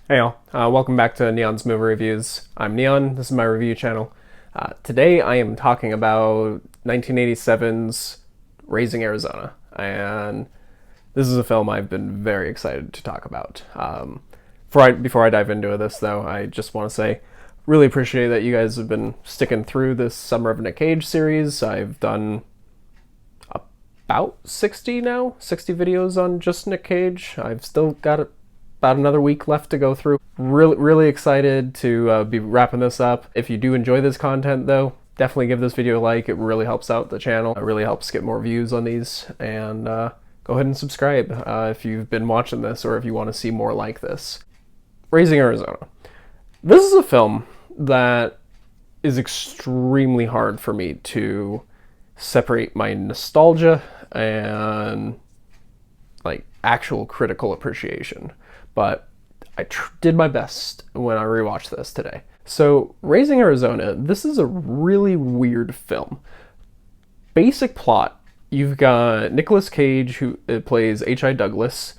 Hey all, welcome back to Neon's Movie Reviews. I'm Neon, this is my review channel. Today I am talking about 1987's Raising Arizona, and this is a film I've been very excited to talk about. Before I dive into this though, I just want to say, really appreciate that you guys have been sticking through this Summer of Nic Cage series. I've done about 60 videos on just Nic Cage. I've still got about another week left to go through. Really excited to be wrapping this up. If you do enjoy this content though, definitely give this video a like. It really helps out the channel. It really helps get more views on these. And go ahead and subscribe if you've been watching this or if you want to see more like this. Raising Arizona. This is a film that is extremely hard for me to separate my nostalgia and like actual critical appreciation. But I did my best when I rewatched this today. So, Raising Arizona, this is a really weird film. Basic plot, you've got Nicolas Cage, who plays H.I. Douglas.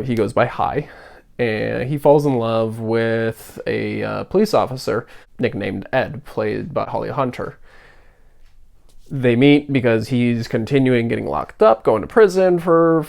He goes by Hi. And he falls in love with a police officer nicknamed Ed, played by Holly Hunter. They meet because he's continuing getting locked up, going to prison for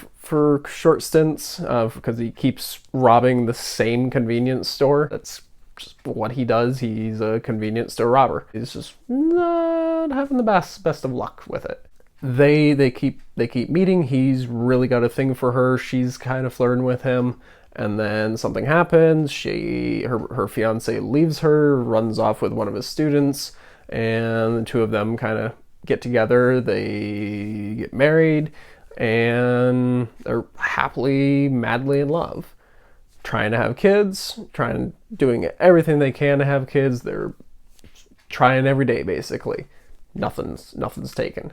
short stints because he keeps robbing the same convenience store. That's just what he does. He's a convenience store robber. He's just not having the best of luck with it. They keep meeting. He's really got a thing for her. She's kind of flirting with him. And then something happens. Her fiance leaves her, runs off with one of his students, and the two of them kind of get together. They get married, and they're happily, madly in love. Trying to have kids, doing everything they can to have kids. They're trying every day, basically. Nothing's taken.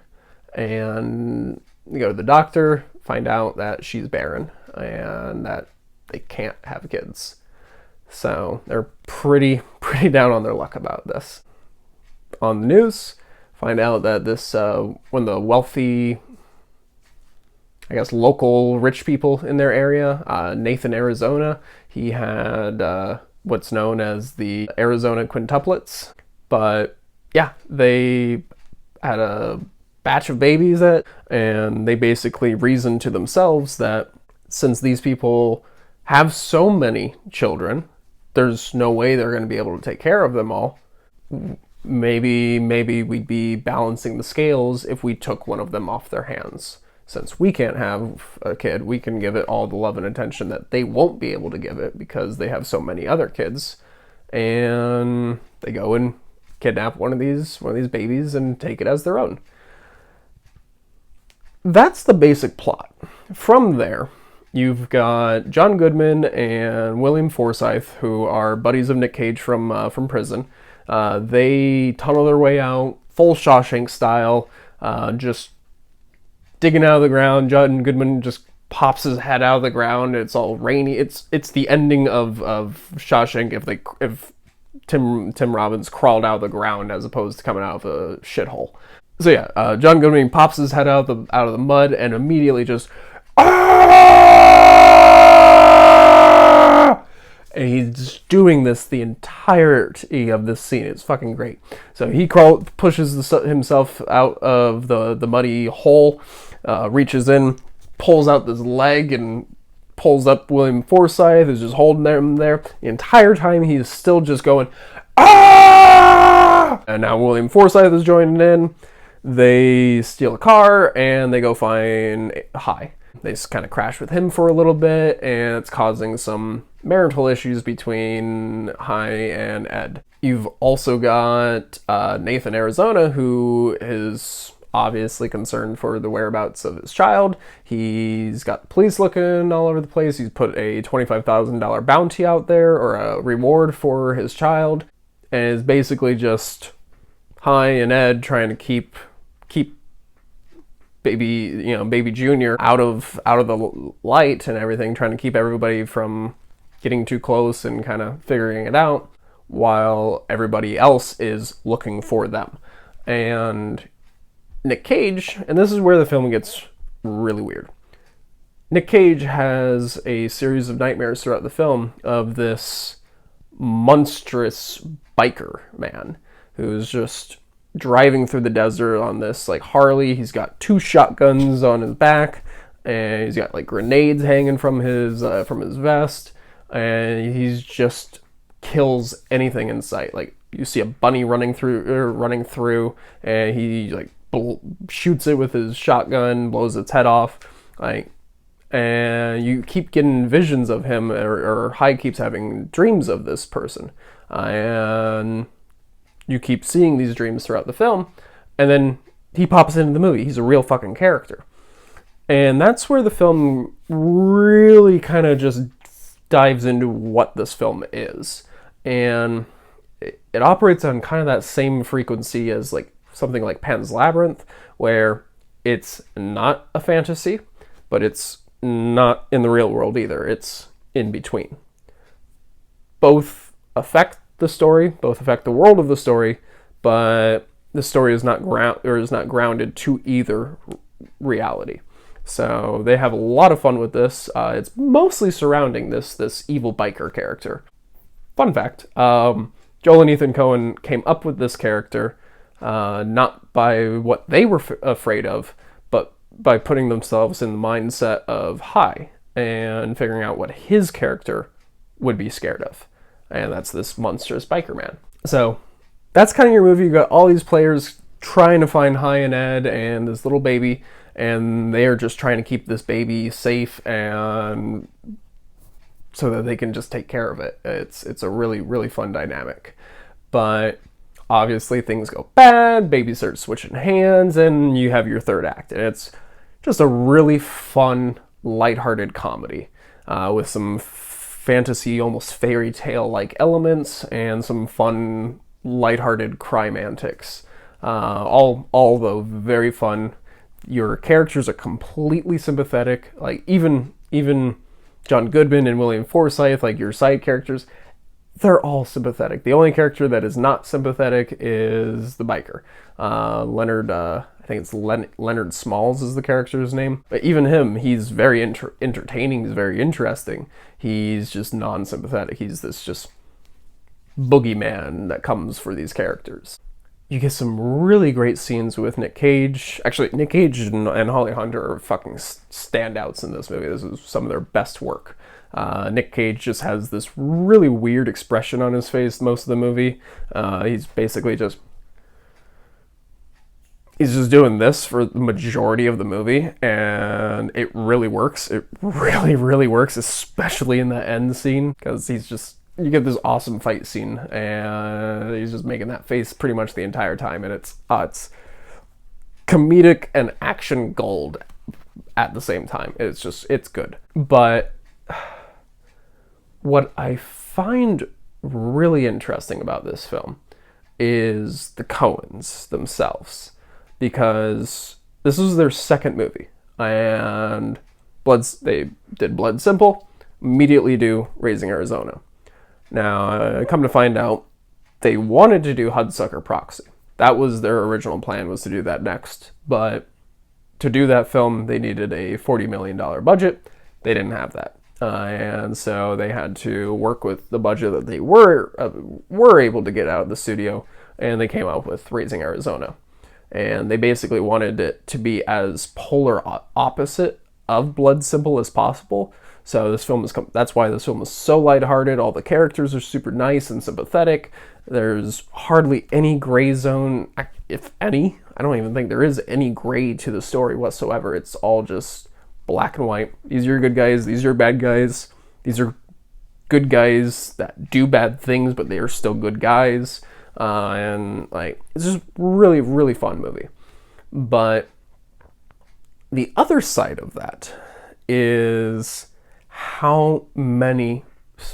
And you go to the doctor, find out that she's barren, and that they can't have kids. So they're pretty down on their luck about this. On the news, find out that this one of the wealthy, I guess, local rich people in their area, Nathan, Arizona, he had what's known as the Arizona quintuplets. But yeah, they had a batch of babies and they basically reasoned to themselves that since these people have so many children, there's no way they're going to be able to take care of them all. Maybe we'd be balancing the scales if we took one of them off their hands. Since we can't have a kid, we can give it all the love and attention that they won't be able to give it because they have so many other kids. And they go and kidnap one of these babies and take it as their own. That's the basic plot. From there, you've got John Goodman and William Forsythe, who are buddies of Nic Cage from prison. They tunnel their way out, full Shawshank style, just digging out of the ground. John Goodman just pops his head out of the ground. It's all rainy. It's the ending of Shawshank if Tim Robbins crawled out of the ground as opposed to coming out of a shithole. So yeah, John Goodman pops his head out of the mud and immediately just and he's doing this the entirety of this scene. It's fucking great. So he pushes himself out of the muddy hole, reaches in, pulls out this leg, and pulls up William Forsythe, who's just holding him there. The entire time he's still just going, ah! And now William Forsythe is joining in. They steal a car, and they go find Hi. They just kind of crash with him for a little bit, and it's causing some marital issues between Hi and Ed. You've also got Nathan, Arizona, who is obviously concerned for the whereabouts of his child. He's got the police looking all over the place. He's put a $25,000 bounty out there, or a reward for his child, and is basically just Hi and Ed trying to keep baby Junior out of the light and everything, trying to keep everybody from getting too close and kind of figuring it out while everybody else is looking for them. And Nic Cage, and this is where the film gets really weird. Nick Cage has a series of nightmares throughout the film of this monstrous biker man who's just driving through the desert on this like Harley. He's got 2 shotguns on his back, and he's got like grenades hanging from his vest, and he's just kills anything in sight. Like you see a bunny running through, and he like shoots it with his shotgun, blows its head off, like. And you keep getting visions of him, or Hyde keeps having dreams of this person, and you keep seeing these dreams throughout the film, and then he pops into the movie. He's a real fucking character. And that's where the film really kind of just dives into what this film is. And it operates on kind of that same frequency as like something like Pan's Labyrinth, where it's not a fantasy, but it's not in the real world either. It's in between. Both affect the story, both affect the world of the story, but the story is not grounded to either reality. So they have a lot of fun with this. It's mostly surrounding this evil biker character. Fun fact, Joel and Ethan Coen came up with this character not by what they were afraid of, but by putting themselves in the mindset of Hy and figuring out what his character would be scared of. And that's this monstrous biker man. So that's kind of your movie. You got all these players trying to find Hy and Ed and this little baby, and they're just trying to keep this baby safe and so that they can just take care of it. It's a really, really fun dynamic. But obviously things go bad, baby starts switching hands, and you have your third act. And it's just a really fun, lighthearted comedy with some fantasy, almost fairy tale-like elements and some fun, lighthearted crime antics. All though very fun. Your characters are completely sympathetic. Like even John Goodman and William Forsythe, like your side characters, they're all sympathetic. The only character that is not sympathetic is the biker. Leonard, I think it's Leonard Smalls is the character's name. But even him, he's very entertaining, he's very interesting. He's just non-sympathetic. He's this just boogeyman that comes for these characters. You get some really great scenes with Nick Cage. Actually, Nick Cage and Holly Hunter are fucking standouts in this movie. This is some of their best work. Nick Cage just has this really weird expression on his face most of the movie. He's basically just doing this for the majority of the movie, and it really works. It really, really works, especially in the end scene, because you get this awesome fight scene, and he's just making that face pretty much the entire time, and it's comedic and action gold at the same time. It's good. But what I find really interesting about this film is the Coens themselves, because this was their second movie, and they did Blood Simple, immediately do Raising Arizona. Now, come to find out, they wanted to do Hudsucker Proxy. That was their original plan, was to do that next. But to do that film, they needed a $40 million budget. They didn't have that. And so they had to work with the budget that they were able to get out of the studio, and they came up with Raising Arizona. And they basically wanted it to be as polar opposite of Blood Simple as possible. So that's why this film is so lighthearted. All the characters are super nice and sympathetic. There's hardly any gray zone, if any. I don't even think there is any gray to the story whatsoever. It's all just black and white. These are your good guys. These are your bad guys. These are good guys that do bad things, but they are still good guys. And like, it's just really, really fun movie. But the other side of that is how many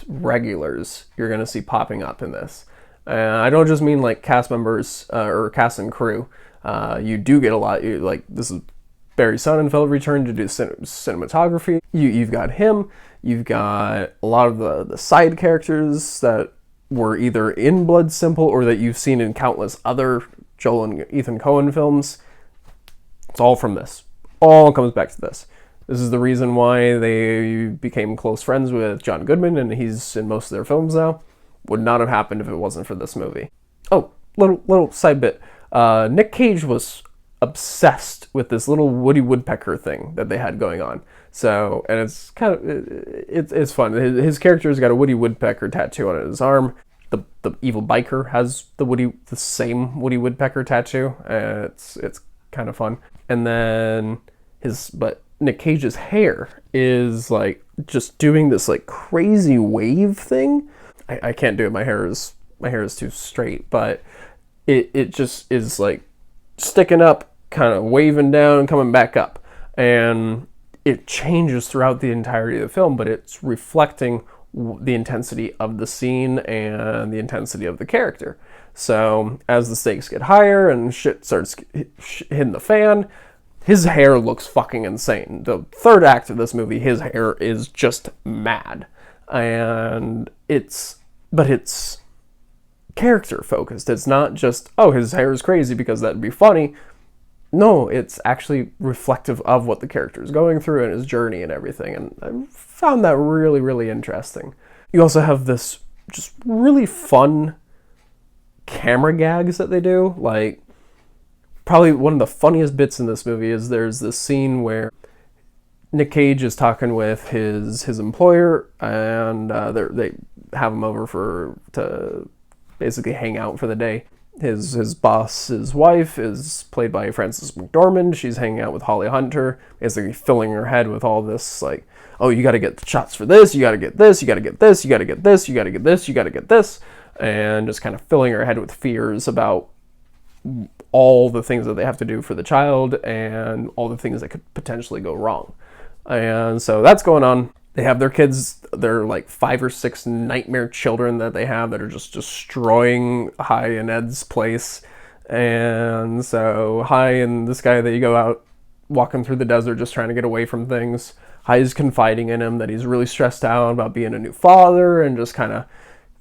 regulars you're going to see popping up in this. I don't just mean like cast members or cast and crew. You do get a lot. This is Barry Sonnenfeld returned to do cinematography. You've got him. You've got a lot of the side characters that were either in Blood Simple or that you've seen in countless other Joel and Ethan Coen films. It's all from this. All comes back to this. This is the reason why they became close friends with John Goodman, and he's in most of their films now. Would not have happened if it wasn't for this movie. Oh, little side bit. Nic Cage was obsessed with this little Woody Woodpecker thing that they had going on. So, and it's kind of, it's fun. His character's got a Woody Woodpecker tattoo on his arm. The evil biker has the same Woody Woodpecker tattoo. And it's kind of fun. And then but Nic Cage's hair is like just doing this like crazy wave thing. I can't do it. My hair is too straight, but it just is like sticking up, kind of waving down, coming back up. And it changes throughout the entirety of the film, but it's reflecting the intensity of the scene and the intensity of the character. So as the stakes get higher and shit starts hitting the fan, his hair looks fucking insane. The third act of this movie, his hair is just mad. And it's character focused. It's not just, oh, his hair is crazy because that'd be funny. No, it's actually reflective of what the character is going through and his journey and everything. And I found that really, really interesting. You also have this just really fun camera gags that they do. Like, probably one of the funniest bits in this movie is there's this scene where Nic Cage is talking with his employer, and they have him over to basically hang out for the day. His boss's wife is played by Frances McDormand. She's hanging out with Holly Hunter, basically filling her head with all this, like, oh, you got to get the shots for this, you got to get this, you got to get this, you got to get this, you got to get this, you got to get this, and just kind of filling her head with fears about all the things that they have to do for the child and all the things that could potentially go wrong. And so that's going on. They have their kids, they're like 5 or 6 nightmare children that they have that are just destroying Hi and Ed's place. And so Hi and this guy, they go out walking through the desert just trying to get away from things. Hi's confiding in him that he's really stressed out about being a new father and just kind of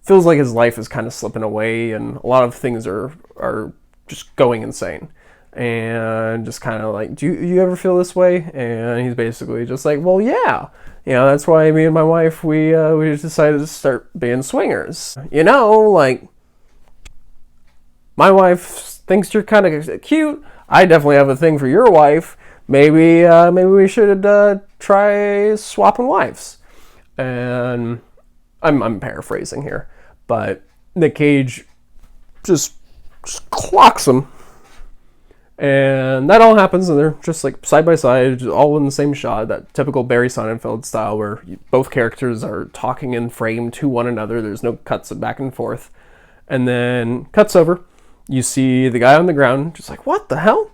feels like his life is kind of slipping away and a lot of things are just going insane. And just kind of like, do you ever feel this way? And he's basically just like, well, yeah. You know, that's why me and my wife, we decided to start being swingers. You know, like, my wife thinks you're kind of cute. I definitely have a thing for your wife. Maybe we should try swapping wives. And I'm paraphrasing here, but Nic Cage just clocks him. And that all happens, and they're just like side by side, all in the same shot, that typical Barry Sonnenfeld style where both characters are talking in frame to one another. There's no cuts back and forth. And then cuts over. You see the guy on the ground, just like, what the hell?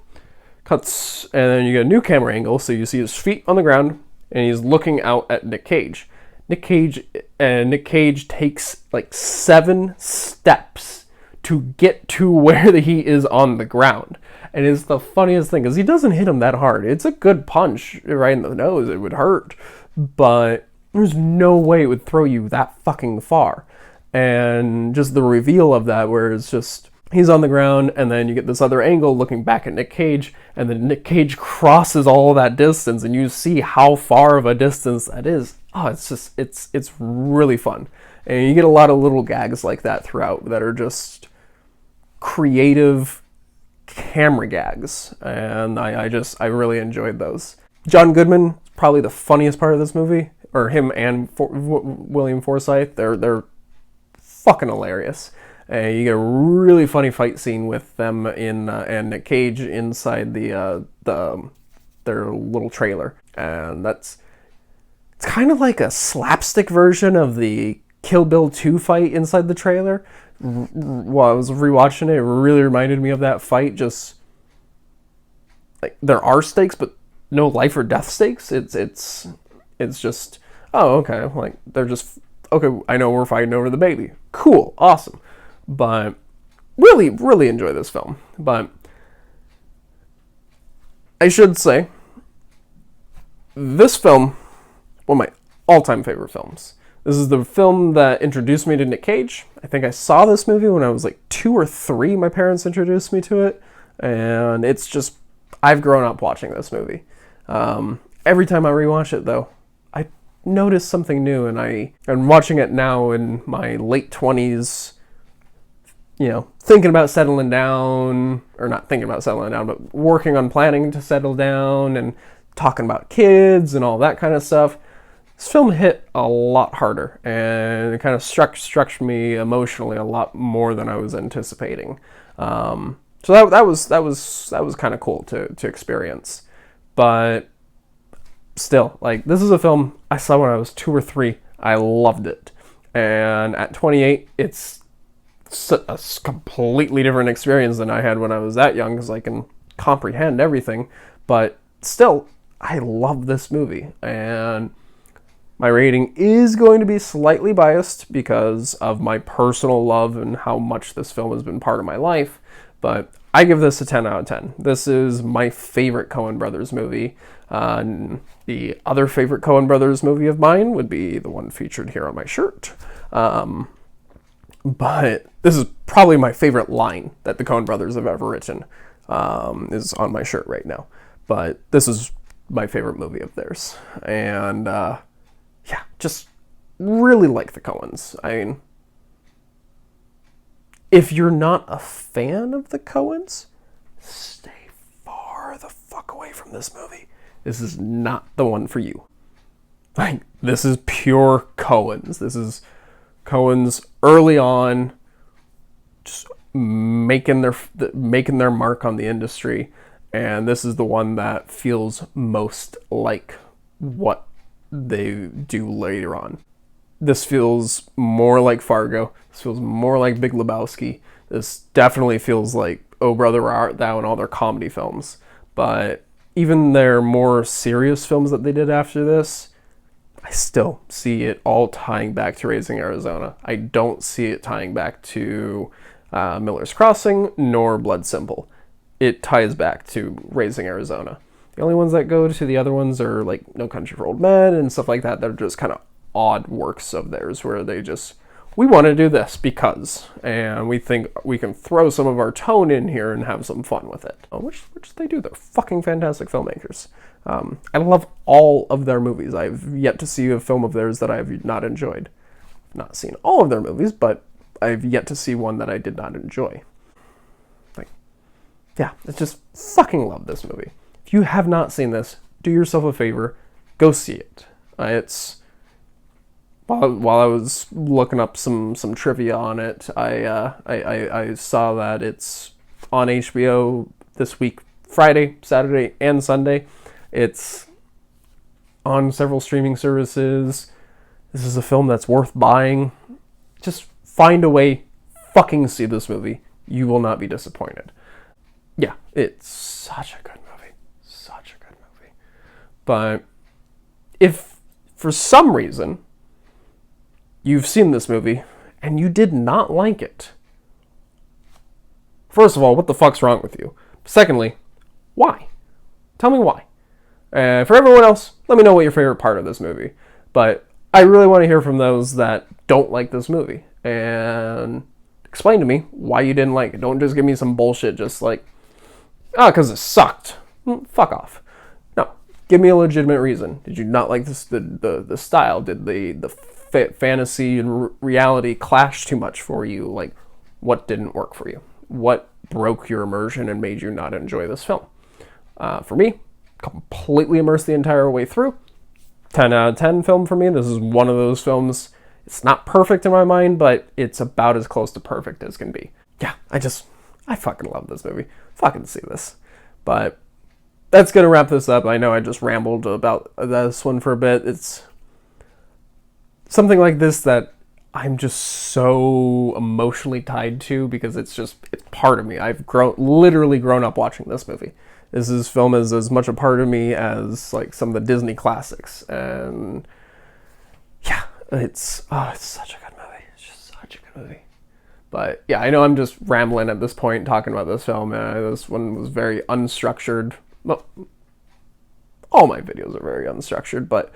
Cuts, and then you get a new camera angle, so you see his feet on the ground, and he's looking out at Nic Cage. Nic Cage takes like 7 steps to get to where he is on the ground. And it's the funniest thing, because he doesn't hit him that hard. It's a good punch right in the nose. It would hurt. But there's no way it would throw you that fucking far. And just the reveal of that, where it's just, he's on the ground, and then you get this other angle looking back at Nic Cage, and then Nic Cage crosses all that distance, and you see how far of a distance that is. Oh, it's just, it's really fun. And you get a lot of little gags like that throughout that are just creative camera gags, and I really enjoyed those. John Goodman, probably the funniest part of this movie, or him and William Forsythe. They're fucking hilarious. You get a really funny fight scene with them and Nic Cage inside their little trailer, and it's kind of like a slapstick version of the Kill Bill 2 fight inside the trailer. While I was rewatching it, it really reminded me of that fight. Just like, there are stakes, but no life or death stakes. It's just, oh, okay, like, they're just, okay, I know we're fighting over the baby. Cool, awesome. But really, really enjoy this film. But I should say, this film, one of my all-time favorite films. This is the film that introduced me to Nic Cage. I think I saw this movie when I was like 2 or 3. My parents introduced me to it. And it's just, I've grown up watching this movie. Every time I rewatch it, though, I notice something new, and I'm watching it now in my late 20s, thinking about settling down, or not thinking about settling down, but working on planning to settle down and talking about kids and all that kind of stuff. This film hit a lot harder, and it kind of struck me emotionally a lot more than I was anticipating. So that was kind of cool to experience. But still, like, this is a film I saw when I was 2 or 3. I loved it, and at 28, it's a completely different experience than I had when I was that young, because I can comprehend everything. But still, I love this movie, and my rating is going to be slightly biased because of my personal love and how much this film has been part of my life, but I give this a 10 out of 10. This is my favorite Coen Brothers movie. The other favorite Coen Brothers movie of mine would be the one featured here on my shirt. But this is probably my favorite line that the Coen Brothers have ever written, is on my shirt right now. But this is my favorite movie of theirs. And, just really like the Coens. I mean, if you're not a fan of the Coens, stay far the fuck away from this movie. This is not the one for you. Like, this is pure Coens. This is Coens early on, just making their mark on the industry, and this is the one that feels most like what they do later on. This feels more like Fargo. This feels more like Big Lebowski. This definitely feels like Oh Brother, Where Art Thou and all their comedy films. But even their more serious films that they did after this, I still see it all tying back to Raising Arizona. I don't see it tying back to Miller's Crossing nor Blood Simple. It ties back to Raising Arizona. The only ones that go to the other ones are like No Country for Old Men and stuff like that. That are just kind of odd works of theirs where they just, we want to do this because, and we think we can throw some of our tone in here and have some fun with it. Which they do. They're fucking fantastic filmmakers. I love all of their movies. I've yet to see a film of theirs that I've not enjoyed. I've not seen all of their movies, but I've yet to see one that I did not enjoy. I just fucking love this movie. If you have not seen this, do yourself a favor, go see it. It's while I was looking up some trivia on it, I saw that it's on HBO this week, Friday, Saturday, and Sunday. It's on several streaming services. This is a film that's worth buying. Just find a way, fucking see this movie. You will not be disappointed. Yeah, it's such a good movie. Such a good movie. But if for some reason you've seen this movie and you did not like it, first of all, what the fuck's wrong with you? Secondly, why? Tell me why. For everyone else, let me know what your favorite part of this movie. But I really want to hear from those that don't like this movie. And explain to me why you didn't like it. Don't just give me some bullshit just like, because it sucked. Fuck off. No, give me a legitimate reason. Did you not like this, the style? Did the fantasy and reality clash too much for you? Like, what didn't work for you? What broke your immersion and made you not enjoy this film? For me, completely immersed the entire way through. 10 out of 10 film for me. This is one of those films. It's not perfect in my mind, but it's about as close to perfect as can be. Yeah, I fucking love this movie. Fucking see this. But that's going to wrap this up. I know I just rambled about this one for a bit. It's something like this that I'm just so emotionally tied to because it's part of me. I've literally grown up watching this movie. This film is as much a part of me as like some of the Disney classics. And yeah, it's such a good movie. It's just such a good movie. But yeah, I know I'm just rambling at this point talking about this film. This one was very unstructured. Well, all my videos are very unstructured, but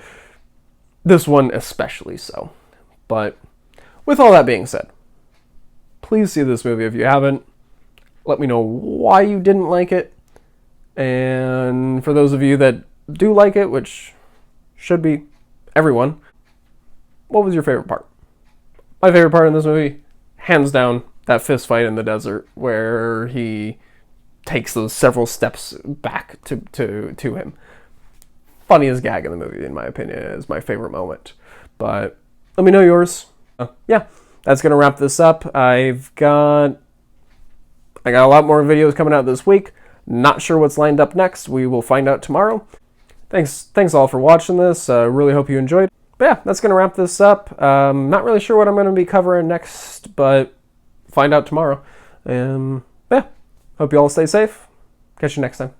this one especially so. But with all that being said, please see this movie if you haven't. Let me know why you didn't like it. And for those of you that do like it, which should be everyone, what was your favorite part? My favorite part in this movie, hands down, that fist fight in the desert where he takes those several steps back to him. Funniest gag in the movie, in my opinion, is my favorite moment. But let me know yours. Yeah, that's gonna wrap this up. I got a lot more videos coming out this week. Not sure what's lined up next. We will find out tomorrow. Thanks all for watching this. Really hope you enjoyed. But yeah, that's gonna wrap this up. Not really sure what I'm gonna be covering next, but find out tomorrow. Yeah, hope you all stay safe. Catch you next time.